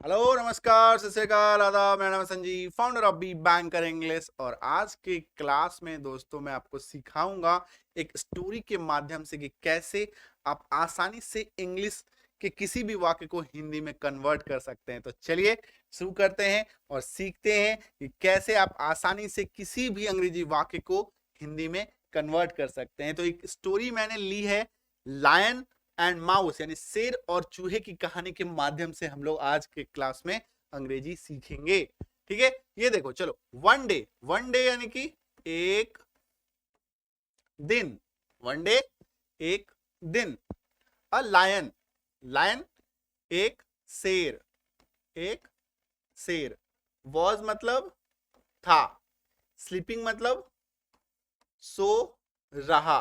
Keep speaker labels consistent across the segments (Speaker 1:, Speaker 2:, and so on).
Speaker 1: Hello नमस्कार सत श्री अकाल आदाब। मेरा नाम है Sanjeev, founder of B banker English. और आज के क्लास में दोस्तों मैं आपको सिखाऊंगा एक स्टोरी के माध्यम से कि कैसे आप आसानी से इंग्लिश के किसी भी वाक्य को हिंदी में कन्वर्ट कर सकते हैं। तो चलिए शुरू करते हैं और सीखते हैं कि कैसे आप आसानी से किसी भी अंग्रेजी वाक्य को हिंदी में कन्वर्ट कर सकते हैं। तो एक स्टोरी मैंने ली है लायन एंड माउस यानी शेर और चूहे की कहानी के माध्यम से हम लोग आज के क्लास में अंग्रेजी सीखेंगे। ठीक है, ये देखो, चलो। वन डे यानी कि एक दिन, वन डे एक दिन। अ लायन, लायन एक शेर, एक शेर। वॉज मतलब था, स्लीपिंग मतलब सो रहा।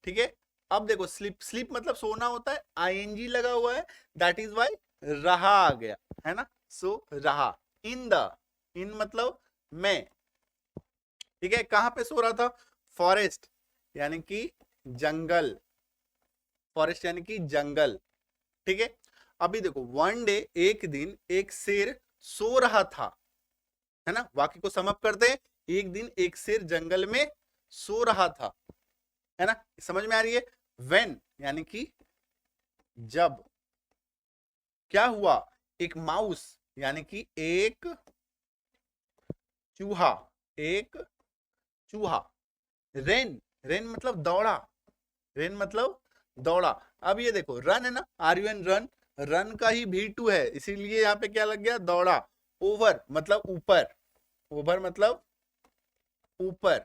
Speaker 1: ठीक है, अब देखो, स्लीप स्लीप मतलब सोना होता है, आईएनजी लगा हुआ है, दैट इज वाई रहा आ गया, है ना। सो रहा। इन द, इन मतलब में। ठीक है, कहां पे सो रहा था? फॉरेस्ट यानी कि जंगल, फॉरेस्ट यानी कि जंगल। ठीक है, अभी देखो, वन डे एक दिन एक शेर सो रहा था, है ना। वाक्य को समअप करते हैं, एक दिन एक शेर जंगल में सो रहा था, है ना। समझ में आ रही है? वेन यानी कि जब। क्या हुआ? एक माउस यानी कि एक चूहा, एक चूहा। रेन, रेन मतलब दौड़ा, रेन मतलब दौड़ा। अब ये देखो, रन है ना, R U N run, run का ही भी टू है, इसीलिए यहां पे क्या लग गया? दौड़ा। ओवर मतलब ऊपर, ओवर मतलब ऊपर।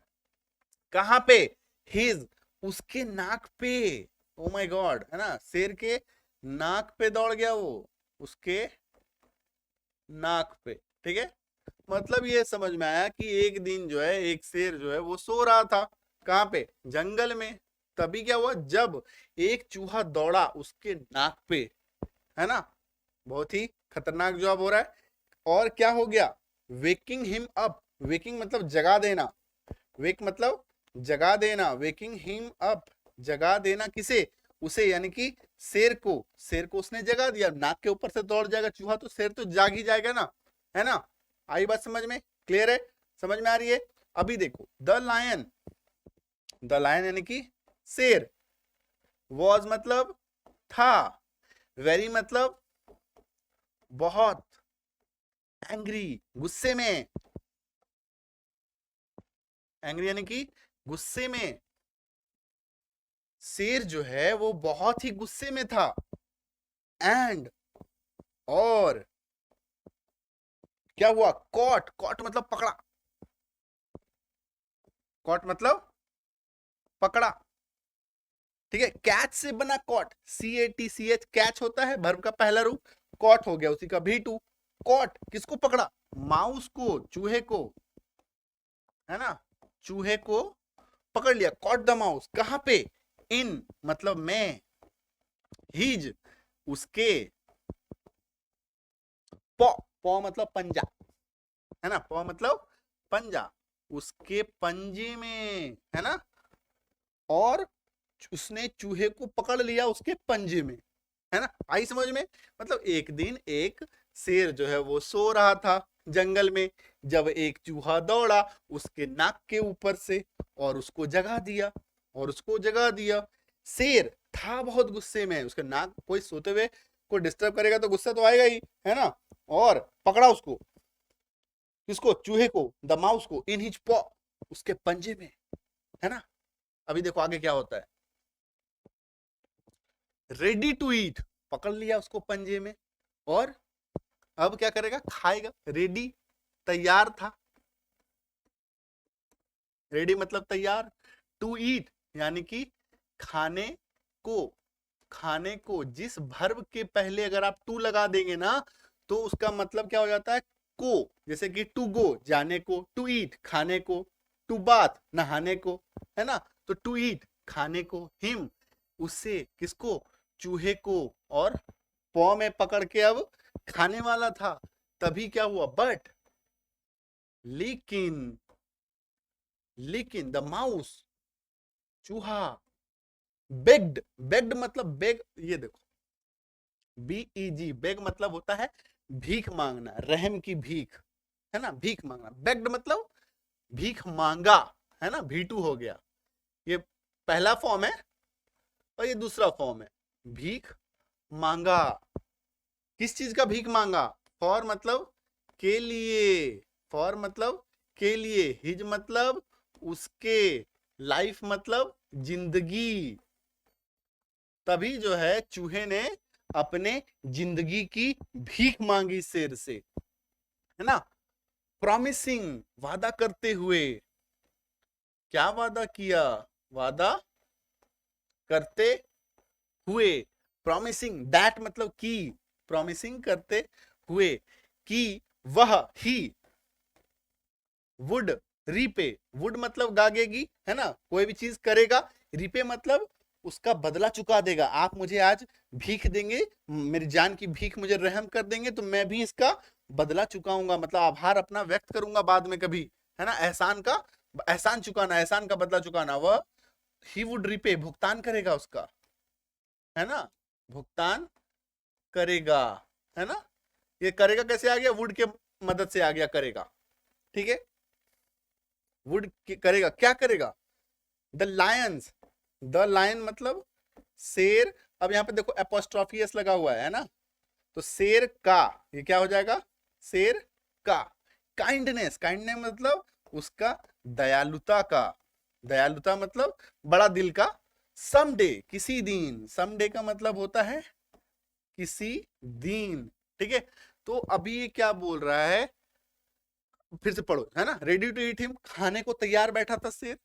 Speaker 1: कहां पे? हिज, उसके नाक पे। ओ माय गॉड, है ना, शेर के नाक पे दौड़ गया वो, उसके नाक पे। ठीक है, मतलब ये समझ में आया कि एक दिन जो है एक शेर जो है वो सो रहा था, कहां पे? जंगल में। तभी क्या हुआ? जब एक चूहा दौड़ा उसके नाक पे, है ना। बहुत ही खतरनाक जॉब हो रहा है। और क्या हो गया? वेकिंग हिम अप, वेकिंग मतलब जगा देना, वेक मतलब जगा देना, वेकिंग हिम अप, जगा देना किसे? उसे, यानी कि शेर को, शेर को उसने जगा दिया। नाक के ऊपर से दौड़ जाएगा चूहा तो शेर तो जाग ही जाएगा ना, है ना। आई बात समझ में? क्लियर है? समझ में आ रही है? अभी देखो, द लायन, द लायन यानी कि शेर। वॉज मतलब था, वेरी मतलब बहुत, एंग्री गुस्से में, एंग्री यानी कि गुस्से में। शेर जो है वो बहुत ही गुस्से में था। एंड, और क्या हुआ? कॉट, कॉट मतलब पकड़ा, कॉट मतलब पकड़ा। ठीक है, कैच से बना कॉट, CATCH, कैच होता है वर्ब का पहला रूप, कॉट हो गया उसी का भी टू। कॉट किसको पकड़ा? माउस को, चूहे को, है ना, चूहे को पकड़ लिया। कॉट द माउस, कहां पे? इन मतलब में, हिज उसके, पॉ, पॉ मतलब पंजा, है ना, पॉ मतलब पंजा, उसके पंजे में, है ना। और उसने चूहे को पकड़ लिया उसके पंजे में, है ना। आई समझ में? मतलब एक दिन एक शेर जो है वो सो रहा था जंगल में, जब एक चूहा दौड़ा उसके नाक के ऊपर से और उसको जगा दिया, और उसको जगा दिया। शेर था बहुत गुस्से में, उसके नाक, कोई सोते हुए को डिस्टर्ब करेगा तो गुस्सा तो आएगा ही, है ना। और पकड़ा उसको, किसको? चूहे को, द माउस को, इन हिज पॉ, उसके पंजे में, है ना। अभी देखो आगे क्या होता है। रेडी टू ईट, पकड़ लिया उसको पंजे में, और अब क्या करेगा? खाएगा। रेडी तैयार था, रेडी मतलब तैयार। टू ईट यानी कि खाने को, खाने को। जिस वर्ब के पहले अगर आप टू लगा देंगे ना तो उसका मतलब क्या हो जाता है? को। जैसे कि टू गो जाने को, टू ईट खाने को, टू बाथ नहाने को, है ना। तो टू ईट खाने को, हिम उससे, किसको? चूहे को। और पॉ में पकड़ के अब खाने वाला था। तभी क्या हुआ? बट, लेकिन, लेकिन द माउस चूहा, बेग्ड, बेग्ड मतलब बेग, ये देखो, BEG, बेग मतलब होता है भीख मांगना, रहम की भीख, है ना, भीख मांगना। बेग्ड मतलब भीख मांगा, है ना, V2 हो गया। ये पहला फॉर्म है और ये दूसरा फॉर्म है, भीख मांगा। किस चीज का भीख मांगा? फॉर मतलब के लिए, फॉर मतलब के लिए, हिज मतलब उसके, लाइफ मतलब जिंदगी। तभी जो है चूहे ने अपने जिंदगी की भीख मांगी शेर से, है ना। प्रॉमिसिंग, वादा करते हुए। क्या वादा किया? वादा करते हुए, प्रॉमिसिंग, दैट मतलब की, प्रॉमिसिंग करते हुए कि वह ही वुड रीपे, वुड मतलब गागेगी, है ना, कोई भी चीज करेगा। रीपे मतलब उसका बदला चुका देगा। आप मुझे आज भीख देंगे, मेरी जान की भीख मुझे रहम कर देंगे, तो मैं भी इसका बदला चुकाऊंगा, मतलब आभार अपना व्यक्त करूंगा बाद में कभी, है ना। एहसान का, एहसान चुकाना, एहसान का बदला चुकाना, वह ही वुड रीपे, भुगतान करेगा उसका, है ना, भुगतान करेगा, है ना। ये करेगा कैसे आ गया? वुड के मदद से आ गया करेगा, ठीक है। वुड करेगा, क्या करेगा? द लायंस, द लायन मतलब शेर। अब यहां पे देखो एपोस्ट्रोफी एस लगा हुआ है ना, तो शेर का, ये क्या हो जाएगा? शेर का। काइंडनेस, काइंडनेस मतलब उसका दयालुता का, दयालुता मतलब बड़ा दिल का। समडे, किसी दिन, समडे का मतलब होता है किसी दिन, ठीक है। तो अभी ये क्या बोल रहा है, फिर से पढ़ो, है ना। रेडी टू ईट हिम, खाने को तैयार बैठा था शेर,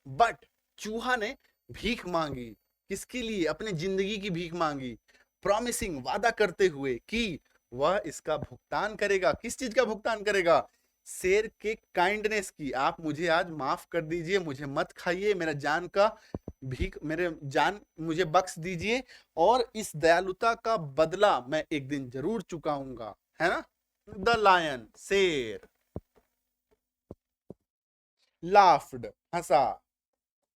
Speaker 1: बट चूहा ने भीख मांगी। किसके लिए? अपने जिंदगी की भीख मांगी। प्रॉमिसिंग, वादा करते हुए कि वह इसका भुगतान करेगा। किस चीज का भुगतान करेगा? शेर के काइंडनेस की। आप मुझे आज माफ कर दीजिए, मुझे मत खाइए, मेरा जान का भीख, मेरे जान मुझे बख्श दीजिए, और इस दयालुता का बदला मैं एक दिन जरूर चुकाऊंगा, है ना। द लायन, शेर। लाफ्ड, हंसा,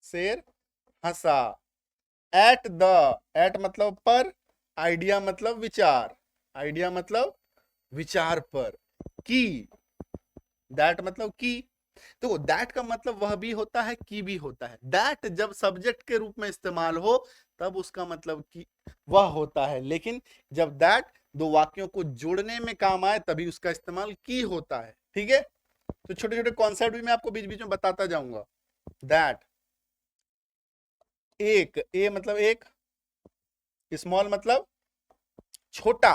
Speaker 1: शेर हंसा। एट द, एट मतलब पर, आइडिया मतलब विचार, आइडिया मतलब विचार पर। की, दैट मतलब की। तो दैट का मतलब वह भी होता है, की भी होता है। दैट जब सब्जेक्ट के रूप में इस्तेमाल हो तब उसका मतलब की वह होता है, लेकिन जब दैट दो वाक्यों को जोड़ने में काम आए तभी उसका इस्तेमाल की होता है, ठीक है। तो छोटे छोटे कॉन्सेप्ट भी मैं आपको बीच बीच में बताता जाऊंगा। दैट, एक, ए मतलब एक, स्मॉल मतलब छोटा,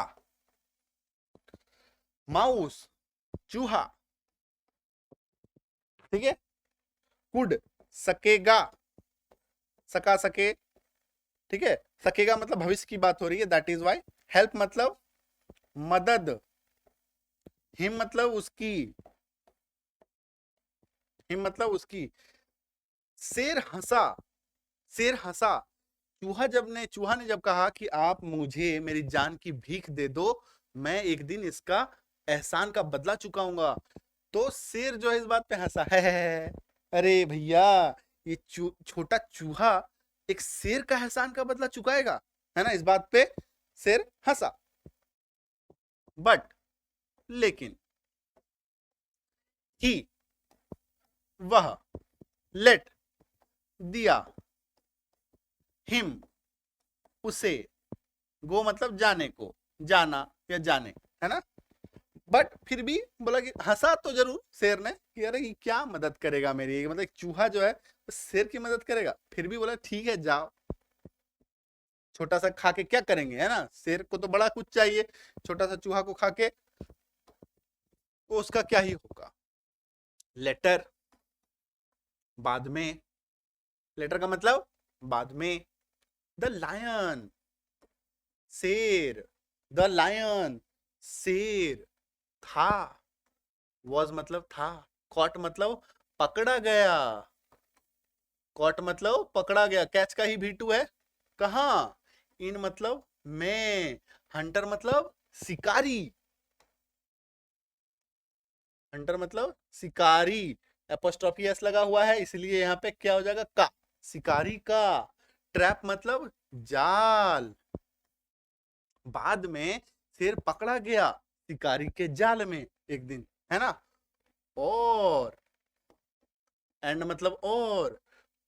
Speaker 1: माउस चूहा, ठीक है। कुड, सकेगा, सका सके, ठीक है। सकेगा मतलब भविष्य की बात हो रही है, दैट इज वाई। हेल्प मतलब मदद, हिम मतलब उसकी, हिम मतलब उसकी। शेर हंसा, शेर हंसा। चूहा ने जब कहा कि आप मुझे मेरी जान की भीख दे दो, मैं एक दिन इसका एहसान का बदला चुकाऊंगा, तो शेर जो है इस बात पे हंसा है। अरे भैया, ये छोटा चूहा एक शेर का एहसान का बदला चुकाएगा, है ना। इस बात पे शेर हंसा। बट, लेकिन, ही, वह, लेट, दिया, हिम, उसे, गो मतलब जाने को, जाना या जाने, है ना। बट फिर भी बोला कि हंसा तो जरूर शेर ने कि अरे ये क्या मदद करेगा मेरी, मतलब चूहा जो है शेर की मदद करेगा। फिर भी बोला ठीक है जाओ, छोटा सा खा के क्या करेंगे, है ना। शेर को तो बड़ा कुछ चाहिए, छोटा सा चूहा को खा के वो उसका क्या ही होगा। लेटर, बाद में, लेटर का मतलब बाद में। द लायन, शेर, द लायन, शेर था। वॉज मतलब था। कॉट मतलब पकड़ा गया, कॉट मतलब पकड़ा गया, कैच का ही V2 है। कहा? इन मतलब में। हंटर मतलब शिकारी, हंटर मतलब शिकारी। एपोस्ट्रोफी एस लगा हुआ है इसलिए यहाँ पे क्या हो जाएगा? का, शिकारी का। ट्रैप मतलब जाल, बाद में शेर पकड़ा गया शिकारी के जाल में एक दिन, है ना। और एंड मतलब और,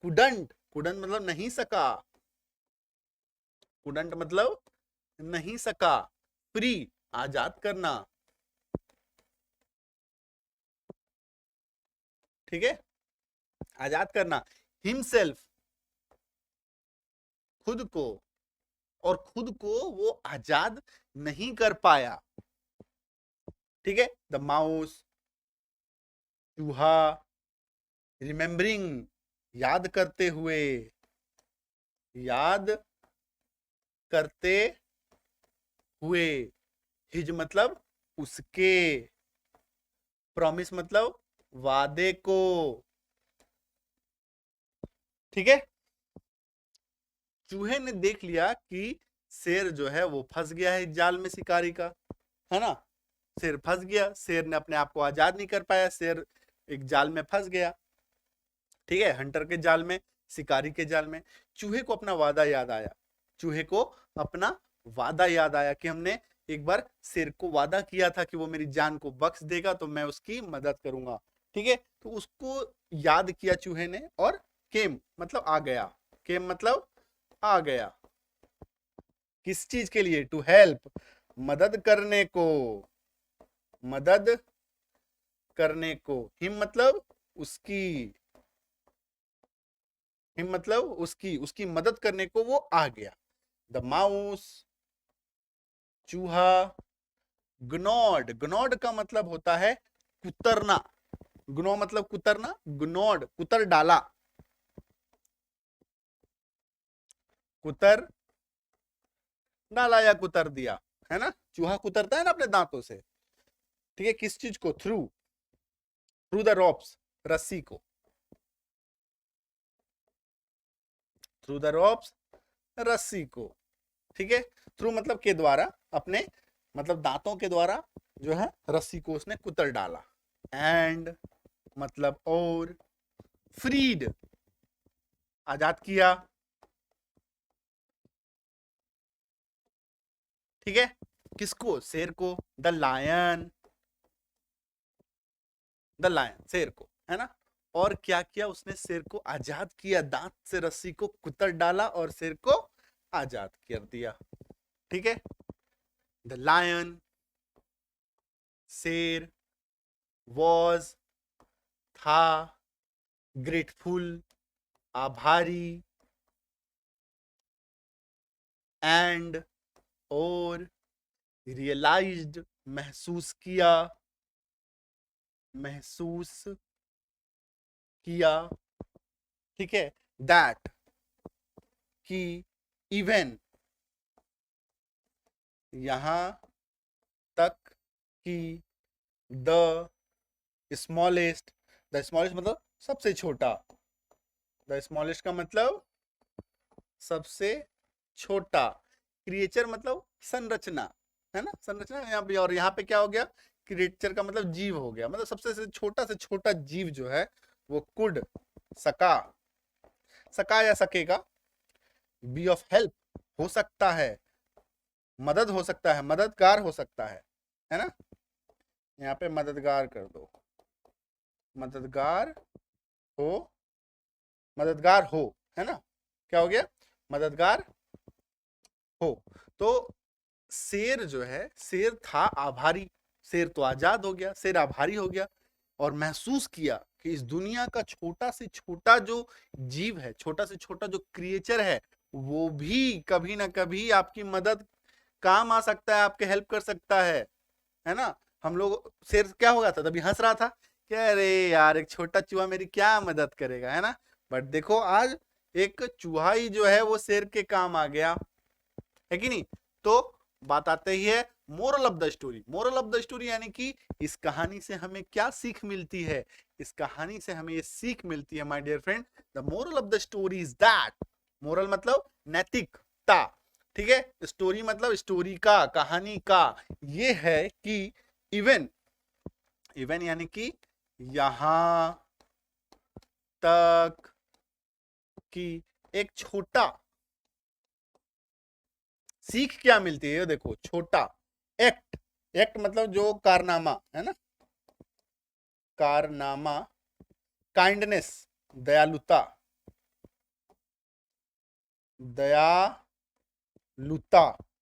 Speaker 1: कुडंट, कुडंट मतलब नहीं सका, कुडंट मतलब नहीं सका, फ्री आजाद करना, ठीक है, आजाद करना, हिमसेल्फ खुद को, और खुद को वो आजाद नहीं कर पाया, ठीक है। द माउस, चूहा, रिमेम्बरिंग याद करते हुए, याद करते हुए, हिज मतलब उसके, प्रॉमिस मतलब वादे को, ठीक है। चूहे ने देख लिया कि शेर जो है वो फंस गया है जाल में शिकारी का, है ना। शेर फंस गया, शेर ने अपने आप को आजाद नहीं कर पाया, शेर एक जाल में फंस गया, ठीक है, हंटर के जाल में, शिकारी के जाल में। चूहे को अपना वादा याद आया, चूहे को अपना वादा याद आया कि हमने एक बार शेर को वादा किया था कि वो मेरी जान को बख्श देगा तो मैं उसकी मदद करूंगा, ठीक है। तो उसको याद किया चूहे ने, और केम मतलब आ गया, केम मतलब आ गया, किस चीज के लिए, टू हेल्प, मदद करने को, मदद करने को, हिम मतलब उसकी, हिम मतलब उसकी, उसकी मदद करने को वो आ गया। द माउस, चूहा, ग्नॉड, ग्नॉड का मतलब होता है कुतरना, ग्नो मतलब कुतरना, ग्नॉड कुतर डाला, कुतर डाला या कुतर दिया, है ना। चूहा कुतरता है ना अपने दांतों से, ठीक है, किस चीज को, थ्रू, थ्रू द रॉप्स, रस्सी को, थ्रू द रॉप्स, रस्सी को, ठीक है। थ्रू मतलब के द्वारा, अपने मतलब दांतों के द्वारा जो है रस्सी को उसने कुतर डाला। एंड मतलब और, फ्रीड आजाद किया, ठीक है, किसको, शेर को, द लायन, द लायन शेर को, है ना। और क्या किया उसने, शेर को आजाद किया, दांत से रस्सी को कुतर डाला और शेर को आजाद कर दिया, ठीक है। द लायन, शेर, वॉज था, ग्रेटफुल आभारी, एंड और, रियलाइज्ड महसूस किया, महसूस किया, ठीक है, दैट कि, इवन यहां तक कि, द स्मॉलेस्ट, द स्मॉलेस्ट मतलब सबसे छोटा, द स्मॉलेस्ट का मतलब सबसे छोटा, क्रिएचर मतलब संरचना, है ना, संरचना यहाँ पे, और यहाँ पे क्या हो गया, क्रिएचर का मतलब जीव हो गया, मतलब सबसे से छोटा जीव जो है वो कुड, सका, सका या सकेगा, बी ऑफ हेल्प हो सकता है, मदद हो सकता है, मददगार हो सकता है ना। यहाँ पे मददगार कर दो, मददगार हो, मददगार हो, है ना, क्या हो गया, मददगार हो। तो शेर जो है, शेर था आभारी, शेर तो आजाद हो गया, शेर आभारी हो गया, और महसूस किया कि इस दुनिया का छोटा से छोटा जो जीव है, छोटा से छोटा जो क्रिएचर है, वो भी कभी ना कभी आपकी मदद काम आ सकता है, आपके हेल्प कर सकता है ना। हम लोग, शेर क्या हो गया था तभी, हंस रहा था कि अरे यार एक छोटा चूहा मेरी क्या मदद करेगा, है ना। बट देखो आज एक चूहा ही जो है वो शेर के काम आ गया, है कि नहीं। तो बात आते ही है moral of the story, moral of the story यानी कि इस कहानी से हमें क्या सीख मिलती है, इस कहानी से हमें ये सीख मिलती है my dear friend, the moral of the story is that, moral मतलब नैतिकता, ठीक है, स्टोरी मतलब स्टोरी का, कहानी का, ये है कि इवन, इवन यानी कि यहां तक कि एक छोटा सीख क्या मिलती है, ये देखो, छोटा, एक्ट, एक्ट मतलब जो कारनामा है ना, कारनामा, काइंडनेस, दयालुता, दयालुता,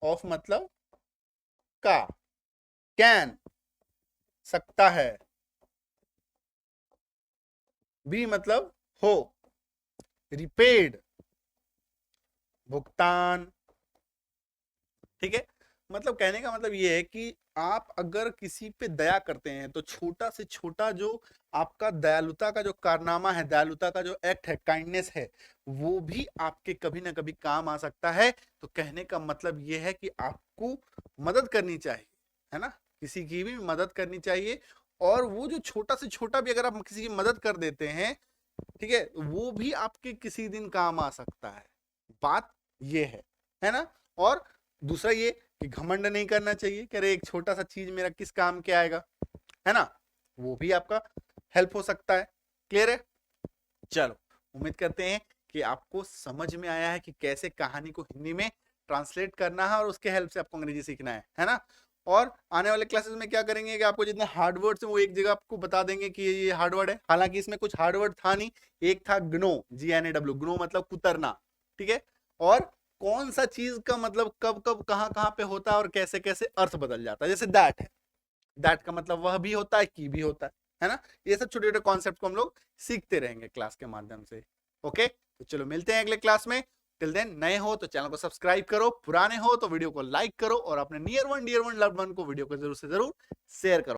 Speaker 1: ऑफ मतलब का, कैन सकता है, बी मतलब हो, रिपेड भुगतान, ठीक है। मतलब कहने का मतलब ये है कि आप अगर किसी पे दया करते हैं तो छोटा से छोटा जो आपका दयालुता का जो कारनामा है, दयालुता का जो एक्ट है, काइंडनेस है, वो भी आपके कभी ना कभी काम आ सकता है। तो कहने का मतलब ये है कि आपको मदद करनी चाहिए, है ना, किसी की भी मदद करनी चाहिए। और वो जो छोटा से छोटा भी अगर आप किसी की मदद कर देते हैं, ठीक है, वो भी आपके किसी दिन काम आ सकता है। बात ये है ना। और दूसरा ये कि घमंड नहीं करना चाहिए कि अरे एक छोटा सा चीज मेरा किस काम के आएगा, है ना, वो भी आपका हेल्प हो सकता है। क्लियर है? चलो, उम्मीद करते हैं कि आपको समझ में आया है कि कैसे कहानी को हिंदी में ट्रांसलेट करना है और उसके हेल्प से आपको अंग्रेजी सीखना है ना। और आने वाले क्लासेस में क्या करेंगे कि आपको जितने हार्ड वर्ड्स हैं वो एक जगह आपको बता देंगे कि ये हार्ड वर्ड है। हालांकि इसमें कुछ हार्ड वर्ड था नहीं, एक था ग्नो, GNAW, ग्नो मतलब कुतरना, ठीक है। और कौन सा चीज का मतलब कब कब कहां कहां पे होता है और कैसे कैसे अर्थ बदल जाता है। जैसे दैट है, दैट का मतलब वह भी होता है, की भी होता है ना। ये सब छोटे छोटे कॉन्सेप्ट को हम लोग सीखते रहेंगे क्लास के माध्यम से। ओके, तो चलो मिलते हैं अगले क्लास में। टिल देन, नए हो तो चैनल को सब्सक्राइब करो, पुराने हो तो वीडियो को लाइक करो और अपने near one dear one loved one को वीडियो को जरूर से जरूर शेयर करो।